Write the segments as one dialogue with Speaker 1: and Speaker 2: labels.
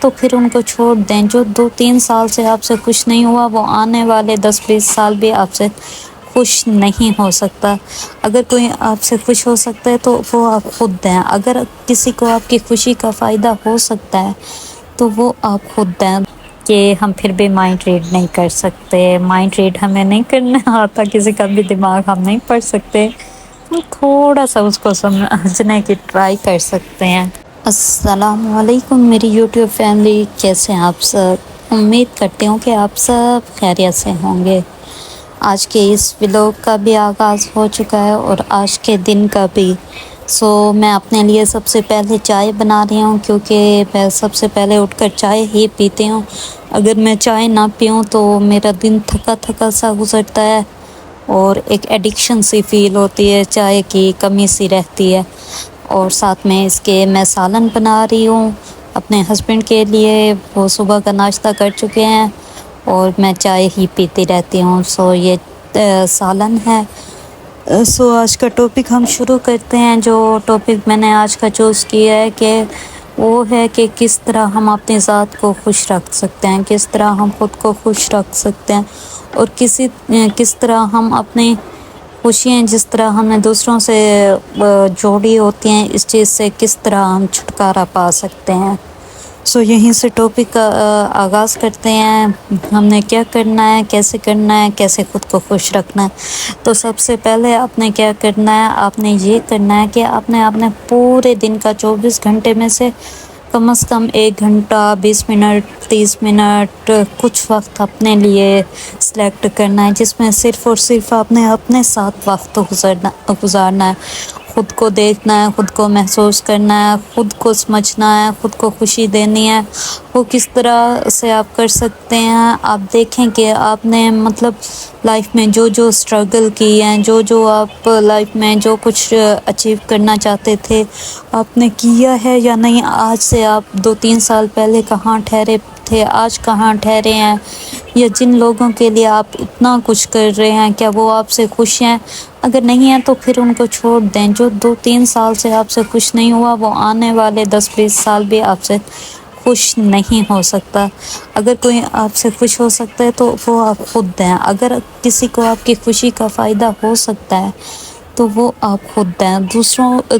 Speaker 1: تو پھر ان کو چھوڑ دیں۔ جو 2-3 سال سے آپ سے خوش نہیں ہوا وہ آنے والے 10-20 سال بھی آپ سے خوش نہیں ہو سکتا۔ اگر کوئی آپ سے خوش ہو سکتا ہے تو وہ آپ خود دیں۔ اگر کسی کو آپ کی خوشی کا فائدہ ہو سکتا ہے تو وہ آپ خود دیں۔ کہ ہم پھر بھی مائنڈ ریڈ نہیں کر سکتے، مائنڈ ریڈ ہمیں نہیں کرنا آتا، کسی کا بھی دماغ ہم نہیں پڑھ سکتے، تھوڑا سا اس کو سمجھنے کی ٹرائی کر سکتے ہیں۔ السلام علیکم میری یوٹیوب فیملی، کیسے ہیں آپ سب؟ امید کرتی ہوں کہ آپ سب خیریت سے ہوں گے۔ آج کے اس ولاگ کا بھی آغاز ہو چکا ہے اور آج کے دن کا بھی۔ میں اپنے لیے سب سے پہلے چائے بنا رہی ہوں، کیونکہ میں سب سے پہلے اٹھ کر چائے ہی پیتی ہوں۔ اگر میں چائے نہ پیوں تو میرا دن تھکا تھکا سا گزرتا ہے اور ایک ایڈکشن سی فیل ہوتی ہے، چائے کی کمی سی رہتی ہے۔ اور ساتھ میں اس کے میں سالن بنا رہی ہوں اپنے ہسبینڈ کے لیے، وہ صبح کا ناشتہ کر چکے ہیں اور میں چائے ہی پیتی رہتی ہوں۔ یہ سالن ہے۔ آج کا ٹاپک ہم شروع کرتے ہیں۔ جو ٹاپک میں نے آج کا چوز کیا ہے کہ وہ ہے کہ کس طرح ہم اپنی ذات کو خوش رکھ سکتے ہیں، کس طرح ہم خود کو خوش رکھ سکتے ہیں، اور کس طرح ہم اپنی خوشیاں جس طرح ہم نے دوسروں سے جوڑی ہوتی ہیں، اس چیز سے کس طرح ہم چھٹکارا پا سکتے ہیں۔ یہیں سے ٹاپک کا آغاز کرتے ہیں۔ ہم نے کیا کرنا ہے، کیسے کرنا ہے، کیسے خود کو خوش رکھنا ہے۔ تو سب سے پہلے آپ نے کیا کرنا ہے، آپ نے یہ کرنا ہے کہ آپ نے اپنے پورے دن کا 24 گھنٹے میں سے کم از کم 1 گھنٹہ 20 منٹ 30 منٹ کچھ وقت اپنے لیے سلیکٹ کرنا ہے، جس میں صرف اور صرف آپ نے اپنے ساتھ وقت گزارنا ہے، خود کو دیکھنا ہے، خود کو محسوس کرنا ہے، خود کو سمجھنا ہے، خود کو خوشی دینی ہے۔ وہ کس طرح سے آپ کر سکتے ہیں، آپ دیکھیں کہ آپ نے لائف میں جو سٹرگل کی ہیں، جو آپ لائف میں جو کچھ اچیو کرنا چاہتے تھے، آپ نے کیا ہے یا نہیں۔ آج سے آپ 2-3 سال پہلے کہاں ٹھہرے تھے، آج کہاں ٹھہرے ہیں، یا جن لوگوں کے لیے آپ اتنا کچھ کر رہے ہیں کیا وہ آپ سے خوش ہیں؟ اگر نہیں ہیں تو پھر ان کو چھوڑ دیں۔ جو 2-3 سال سے آپ سے خوش نہیں ہوا وہ آنے والے 10-20 سال بھی آپ سے خوش نہیں ہو سکتا۔ اگر کوئی آپ سے خوش ہو سکتا ہے تو وہ آپ خود دیں۔ اگر کسی کو آپ کی خوشی کا فائدہ ہو سکتا ہے تو وہ آپ خود دیں۔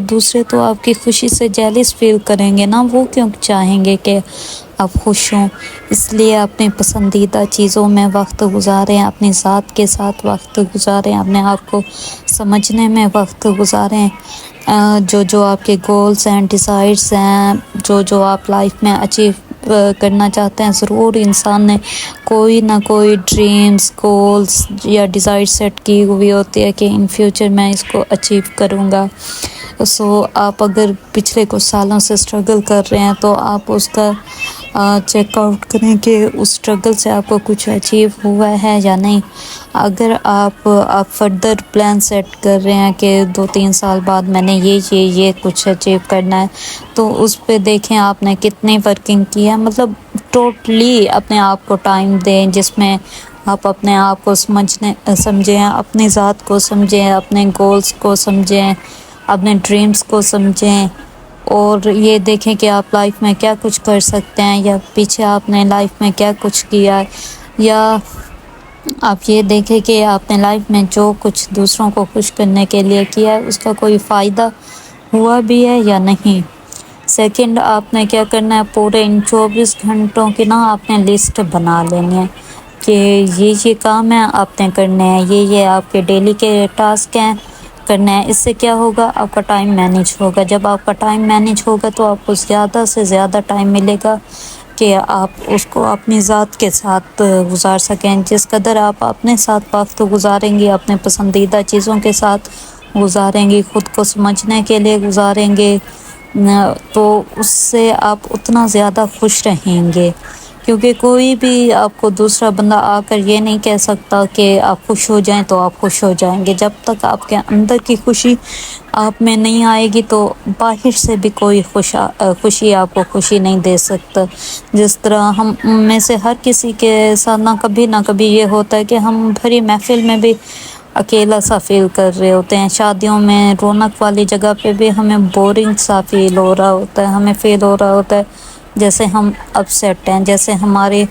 Speaker 1: دوسرے تو آپ کی خوشی سے جیلس فیل کریں گے نا، وہ کیوں چاہیں گے کہ آپ خوش ہوں۔ اس لیے اپنے پسندیدہ چیزوں میں وقت گزاریں، اپنی ذات کے ساتھ وقت گزاریں، اپنے آپ کو سمجھنے میں وقت گزاریں۔ جو آپ کے گولز ہیں، ڈیزائرز ہیں، جو آپ لائف میں اچیو کرنا چاہتے ہیں، ضرور انسان نے کوئی نہ کوئی ڈریمز، گولز یا ڈیزائر سیٹ کی ہوئی ہوتی ہے کہ ان فیوچر میں اس کو اچیو کروں گا۔ آپ اگر پچھلے کچھ سالوں سے اسٹرگل کر رہے ہیں تو آپ اس کا چیک آؤٹ کریں کہ اس اسٹرگل سے آپ کو کچھ اچیو ہوا ہے یا نہیں۔ اگر آپ فردر پلان سیٹ کر رہے ہیں کہ 2-3 سال بعد میں نے یہ کچھ اچیو کرنا ہے، تو اس پہ دیکھیں آپ نے کتنی ورکنگ کی ہے۔ ٹوٹلی اپنے آپ کو ٹائم دیں جس میں آپ اپنے آپ کو سمجھیں، اپنی ذات کو سمجھیں، اپنے گولز کو سمجھیں، اپنے ڈریمز کو سمجھیں، اور یہ دیکھیں کہ آپ لائف میں کیا کچھ کر سکتے ہیں، یا پیچھے آپ نے لائف میں کیا کچھ کیا ہے، یا آپ یہ دیکھیں کہ آپ نے لائف میں جو کچھ دوسروں کو خوش کرنے کے لیے کیا ہے اس کا کوئی فائدہ ہوا بھی ہے یا نہیں۔ سیکنڈ، آپ نے کیا کرنا ہے، پورے ان 24 گھنٹوں کی آپ نے لسٹ بنا لینی ہے کہ یہ کام ہے آپ نے کرنے ہیں، یہ آپ کے ڈیلی کے ٹاسک ہیں کرنا ہے۔ اس سے کیا ہوگا، آپ کا ٹائم مینیج ہوگا۔ جب آپ کا ٹائم مینیج ہوگا تو آپ کو زیادہ سے زیادہ ٹائم ملے گا کہ آپ اس کو اپنی ذات کے ساتھ گزار سکیں۔ جس قدر آپ اپنے ساتھ وقت گزاریں گے، اپنے پسندیدہ چیزوں کے ساتھ گزاریں گے، خود کو سمجھنے کے لیے گزاریں گے، تو اس سے آپ اتنا زیادہ خوش رہیں گے۔ کیونکہ کوئی بھی آپ کو دوسرا بندہ آ کر یہ نہیں کہہ سکتا کہ آپ خوش ہو جائیں تو آپ خوش ہو جائیں گے۔ جب تک آپ کے اندر کی خوشی آپ میں نہیں آئے گی تو باہر سے بھی کوئی خوشی آپ کو خوشی نہیں دے سکتا۔ جس طرح ہم میں سے ہر کسی کے ساتھ نہ کبھی یہ ہوتا ہے کہ ہم بھری محفل میں بھی اکیلا سا فیل کر رہے ہوتے ہیں، شادیوں میں رونق والی جگہ پہ بھی ہمیں بورنگ سا فیل ہو رہا ہوتا ہے، ہمیں فیل ہو رہا ہوتا ہے جیسے ہم اپسیٹ ہیں، جیسے ہماری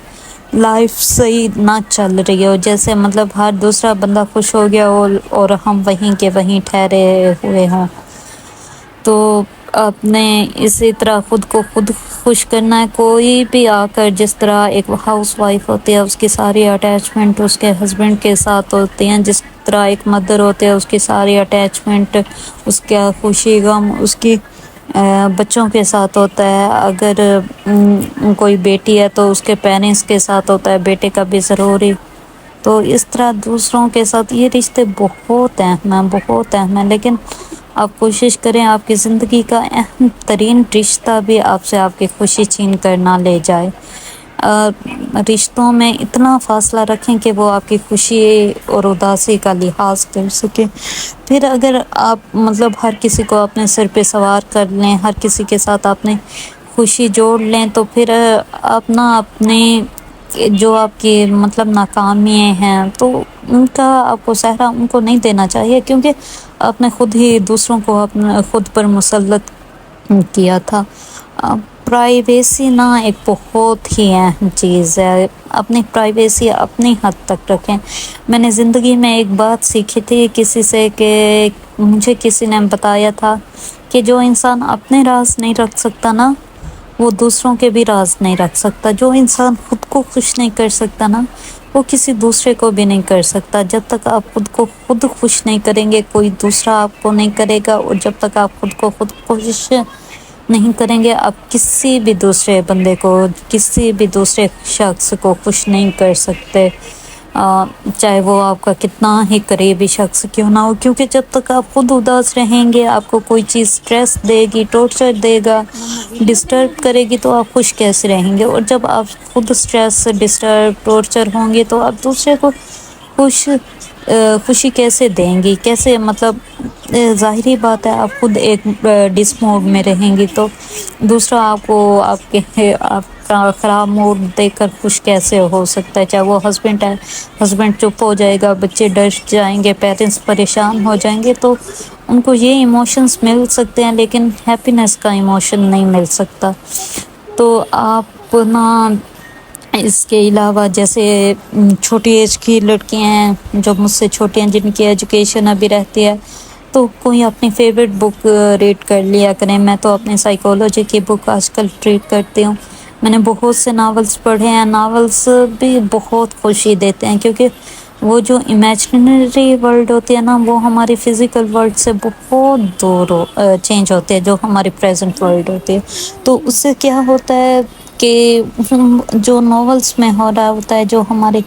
Speaker 1: لائف صحیح نہ چل رہی ہو، جیسے مطلب ہر دوسرا بندہ خوش ہو گیا ہو اور ہم وہیں کے وہیں ٹھہرے ہوئے ہوں، تو آپ نے اسی طرح خود کو خود خوش کرنا ہے۔ کوئی بھی آ کر جس طرح ایک ہاؤس وائف ہوتی ہے، اس کی ساری اٹیچمنٹ اس کے ہسبینڈ کے ساتھ ہوتی ہیں، جس طرح ایک مدر ہوتے ہیں اس کی ساری اٹیچمنٹ، اس کا خوشی غم اس کی بچوں کے ساتھ ہوتا ہے۔ اگر کوئی بیٹی ہے تو اس کے پیرنٹس کے ساتھ ہوتا ہے، بیٹے کا بھی ضروری۔ تو اس طرح دوسروں کے ساتھ یہ رشتے بہت اہم ہیں، بہت اہم ہیں، لیکن آپ کوشش کریں آپ کی زندگی کا اہم ترین رشتہ بھی آپ سے آپ کی خوشی چھین کر نہ لے جائے۔ رشتوں میں اتنا فاصلہ رکھیں کہ وہ آپ کی خوشی اور اداسی کا لحاظ کر سکیں۔ پھر اگر آپ مطلب ہر کسی کو اپنے سر پہ سوار کر لیں، ہر کسی کے ساتھ اپنے خوشی جوڑ لیں، تو پھر اپنا اپنے جو آپ کی مطلب ناکامی ہیں تو ان کا آپ کو سہرا ان کو نہیں دینا چاہیے، کیونکہ آپ نے خود ہی دوسروں کو اپنے خود پر مسلط کیا تھا۔ پرائیویسی نا ایک بہت ہی اہم چیز ہے، اپنی پرائیویسی اپنی حد تک رکھیں۔ میں نے زندگی میں ایک بات سیکھی تھی کسی سے، کہ مجھے کسی نے بتایا تھا کہ جو انسان اپنے راز نہیں رکھ سکتا نا، وہ دوسروں کے بھی راز نہیں رکھ سکتا۔ جو انسان خود کو خوش نہیں کر سکتا نا، وہ کسی دوسرے کو بھی نہیں کر سکتا۔ جب تک آپ خود کو خود خوش نہیں کریں گے، کوئی دوسرا آپ کو نہیں کرے گا، اور جب تک آپ خود کو خود خوش نہیں کریں گے، آپ کسی بھی دوسرے بندے کو، کسی بھی دوسرے شخص کو خوش نہیں کر سکتے، چاہے وہ آپ کا کتنا ہی قریبی شخص کیوں نہ ہو۔ کیونکہ جب تک آپ خود اداس رہیں گے، آپ کو کوئی چیز سٹریس دے گی، ٹارچر دے گا، ڈسٹرب کرے گی، تو آپ خوش کیسے رہیں گے؟ اور جب آپ خود سٹریس، ڈسٹرب، ٹارچر ہوں گے، تو آپ دوسرے کو خوشی کیسے دیں گی؟ کیسے مطلب ظاہری بات ہے، آپ خود ایک ڈس موڈ میں رہیں گی تو دوسرا آپ کو آپ کا خراب موڈ دیکھ کر خوش کیسے ہو سکتا ہے؟ چاہے وہ ہسبینڈ ہے، ہسبینڈ چپ ہو جائے گا، بچے ڈر جائیں گے، پیرنٹس پریشان ہو جائیں گے، تو ان کو یہ ایموشنز مل سکتے ہیں، لیکن ہیپینس کا ایموشن نہیں مل سکتا۔ تو آپ نا اس کے علاوہ جیسے چھوٹی ایج کی لڑکیاں ہیں جو مجھ سے چھوٹی ہیں، جن کی ایجوکیشن ابھی رہتی ہے، تو کوئی اپنی فیوریٹ بک ریڈ کر لیا کریں۔ میں تو اپنی سائیکالوجی کی بک آج کل ریڈ کرتی ہوں۔ میں نے بہت سے ناولز پڑھے ہیں، ناولز بھی بہت خوشی دیتے ہیں، کیونکہ وہ جو امیجنری ورلڈ ہوتی ہے نا، وہ ہماری فزیکل ورلڈ سے بہت دور چینج ہوتے ہیں، جو ہماری پریزنٹ ورلڈ ہوتی ہے۔ تو اس سے کیا ہوتا ہے کہ جو ناولز میں ہو رہا ہوتا ہے، جو ہماری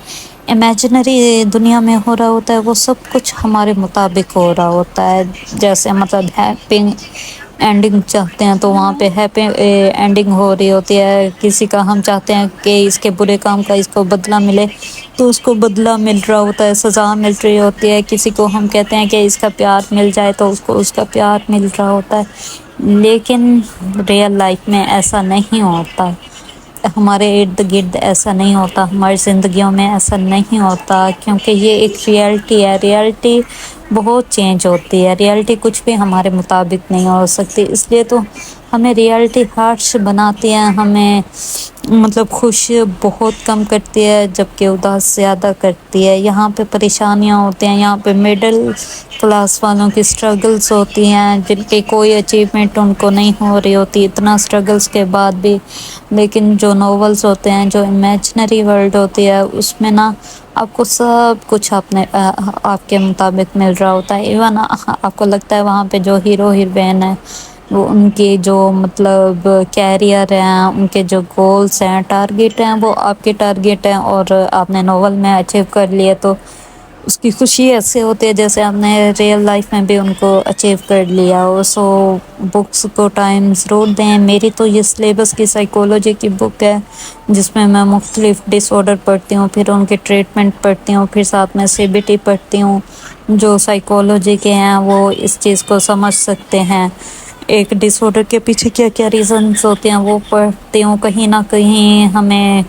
Speaker 1: امیجنری دنیا میں ہو رہا ہوتا ہے، وہ سب کچھ ہمارے مطابق ہو رہا ہوتا ہے۔ جیسے مطلب ہیپی اینڈنگ چاہتے ہیں تو وہاں پہ ہیپی اینڈنگ ہو رہی ہوتی ہے، کسی کا ہم چاہتے ہیں کہ اس کے برے کام کا اس کو بدلہ ملے تو اس کو بدلہ مل رہا ہوتا ہے، سزا مل رہی ہوتی ہے۔ کسی کو ہم کہتے ہیں کہ اس کا پیار مل جائے تو اس کو اس کا پیار مل رہا ہوتا ہے، لیکن ریئل لائف میں ایسا نہیں ہوتا، ہمارے ارد گرد ایسا نہیں ہوتا، ہماری زندگیوں میں ایسا نہیں ہوتا، کیونکہ یہ ایک ریئلٹی ہے۔ ریئلٹی بہت چینج ہوتی ہے، ریئلٹی کچھ بھی ہمارے مطابق نہیں ہو سکتی، اس لیے تو ہمیں ریئلٹی ہارش بناتی ہے، ہمیں مطلب خوش بہت کم کرتی ہے، جبکہ اداس زیادہ کرتی ہے۔ یہاں پہ پریشانیاں ہوتی ہیں، یہاں پہ مڈل کلاس والوں کی سٹرگلز ہوتی ہیں، جن کی کوئی اچیومنٹ ان کو نہیں ہو رہی ہوتی اتنا سٹرگلز کے بعد بھی۔ لیکن جو ناولز ہوتے ہیں، جو امیجنری ورلڈ ہوتی ہے، اس میں نا آپ کو سب کچھ آپ کے مطابق مل رہا ہوتا ہے۔ ایون آپ کو لگتا ہے وہاں پہ جو ہیرو ہیروین ہے، وہ ان کی جو مطلب کیریئر ہیں، ان کے جو گولز ہیں، ٹارگیٹ ہیں، وہ آپ کے ٹارگیٹ ہیں، اور آپ نے ناول میں اچیو کر لیے تو اس کی خوشی ایسے ہوتی ہے جیسے آپ نے ریئل لائف میں بھی ان کو اچیو کر لیا ہو۔ سو بکس کو ٹائم ضرور دیں۔ میری تو یہ سلیبس کی سائیکالوجی کی بک ہے، جس میں میں مختلف ڈس آرڈر پڑھتی ہوں، پھر ان کے ٹریٹمنٹ پڑھتی ہوں، پھر ساتھ میں سی بی ٹی پڑھتی ہوں۔ جو سائیکالوجی کے ہیں وہ اس چیز کو سمجھ سکتے ہیں، ایک ڈس آرڈر کے پیچھے کیا کیا ریزنز ہوتے ہیں وہ پڑھتی ہوں۔ کہیں نہ کہیں ہمیں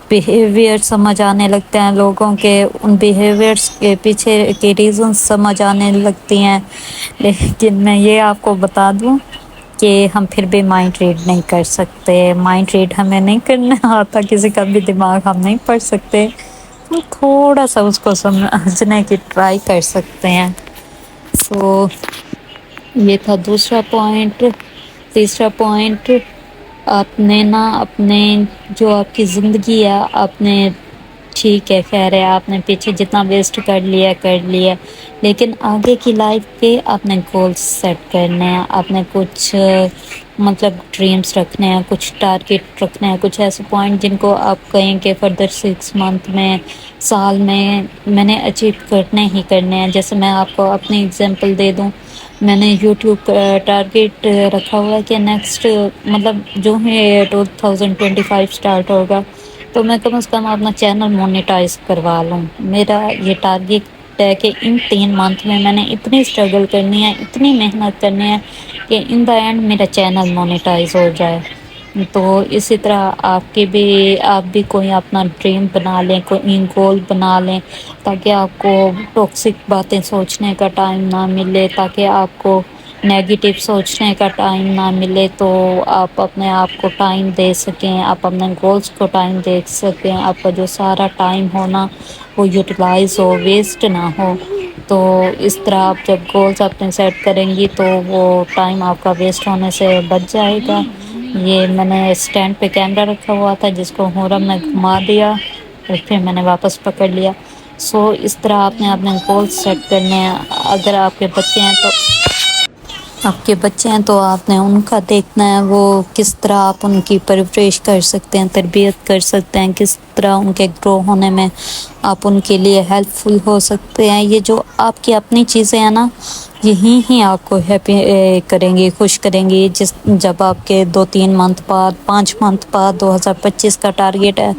Speaker 1: بیہیویئر سمجھ آنے لگتے ہیں لوگوں کے، ان بیہیویئرس کے پیچھے کے ریزنز سمجھ آنے لگتی ہیں۔ لیکن میں یہ آپ کو بتا دوں کہ ہم پھر بھی مائنڈ ریڈ نہیں کر سکتے، مائنڈ ریڈ ہمیں نہیں کرنا آتا، کسی کا بھی دماغ ہم نہیں پڑھ سکتے، ہم تھوڑا سا اس کو سمجھنے کی ٹرائی کر سکتے ہیں۔ سو یہ تھا دوسرا پوائنٹ۔ تیسرا پوائنٹ، آپ نے نا اپنے جو آپ کی زندگی ہے، آپ نے ٹھیک ہے خیر ہے، آپ نے پیچھے جتنا ویسٹ کر لیا، لیکن آگے کی لائف پہ آپ نے گولز سیٹ کرنے ہیں، آپ نے کچھ مطلب ڈریمز رکھنے ہیں، کچھ ٹارگیٹ رکھنے ہیں، کچھ ایسے پوائنٹ جن کو آپ کہیں کہ فردر 6 منتھ میں، سال میں نے اچیو کرنے ہی کرنے ہیں۔ جیسے میں آپ کو اپنی اگزامپل دے دوں، میں نے یوٹیوب ٹارگیٹ رکھا ہوا ہے کہ نیکسٹ مطلب جو ہے 2025 اسٹارٹ ہوگا تو میں کم از کم اپنا چینل مونیٹائز کروا لوں۔ میرا یہ ٹارگیٹ ہے کہ ان 3 منتھ میں نے اتنی اسٹرگل کرنی ہے، اتنی محنت کرنی ہے کہ ان دا اینڈ میرا چینل مونیٹائز ہو جائے۔ تو اسی طرح آپ بھی کوئی اپنا ڈریم بنا لیں، کوئی گول بنا لیں، تاکہ آپ کو ٹاکسک باتیں سوچنے کا ٹائم نہ ملے، تاکہ آپ کو نیگیٹو سوچنے کا ٹائم نہ ملے، تو آپ اپنے آپ کو ٹائم دے سکیں، آپ اپنے گولز کو ٹائم دے سکیں، آپ کا جو سارا ٹائم ہونا وہ یوٹیلائز ہو، ویسٹ نہ ہو۔ تو اس طرح آپ جب گولز اپنے سیٹ کریں گی تو وہ ٹائم آپ کا ویسٹ ہونے سے بچ جائے گا۔ یہ میں نے اسٹینڈ پہ کیمرہ رکھا ہوا تھا جس کو محرم نے گھما دیا اور پھر میں نے واپس پکڑ لیا۔ سو اس طرح آپ نے اپنے گولز سیٹ کرنے ہیں۔ اگر آپ کے بچے ہیں تو آپ نے ان کا دیکھنا ہے، وہ کس طرح آپ ان کی پرورش کر سکتے ہیں، تربیت کر سکتے ہیں، کس طرح ان کے گرو ہونے میں آپ ان کے لیے ہیلپ فل ہو سکتے ہیں۔ یہ جو آپ کی اپنی چیزیں ہیں نا، یہی ہی آپ کو ہیپی کریں گی، خوش کریں گی۔ جب آپ کے 2-3 منتھ بعد، 5 منتھ بعد 2025 کا ٹارگیٹ ہے،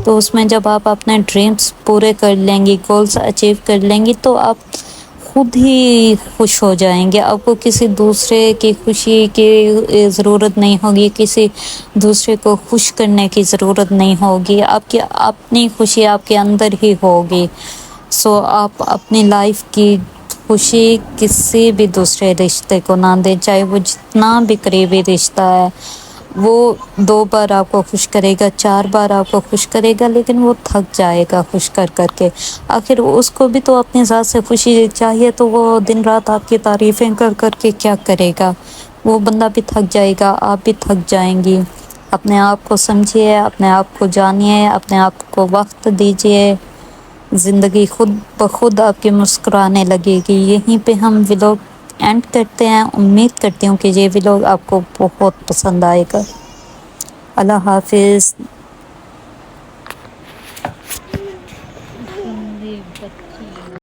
Speaker 1: تو اس میں جب آپ اپنے ڈریمز پورے کر لیں گی، گولز اچیو کر لیں گی، تو آپ خود ہی خوش ہو جائیں گے۔ آپ کو کسی دوسرے کی خوشی کی ضرورت نہیں ہوگی، کسی دوسرے کو خوش کرنے کی ضرورت نہیں ہوگی، آپ کی اپنی خوشی آپ کے اندر ہی ہوگی۔ سو آپ اپنی لائف کی خوشی کسی بھی دوسرے رشتے کو نہ دیں، چاہے وہ جتنا بھی قریبی رشتہ ہے۔ وہ 2 بار آپ کو خوش کرے گا، 4 بار آپ کو خوش کرے گا، لیکن وہ تھک جائے گا خوش کر کے۔ آخر اس کو بھی تو اپنی ذات سے خوشی چاہیے، تو وہ دن رات آپ کی تعریفیں کر کے کیا کرے گا؟ وہ بندہ بھی تھک جائے گا، آپ بھی تھک جائیں گی۔ اپنے آپ کو سمجھیے، اپنے آپ کو جانیے، اپنے آپ کو وقت دیجیے، زندگی خود بخود آپ کی مسکرانے لگے گی۔ یہیں پہ ہم ولاگ اینڈ کرتے ہیں۔ امید کرتی ہوں کہ یہ ولاگ آپ کو بہت پسند آئے گا۔ اللہ حافظ۔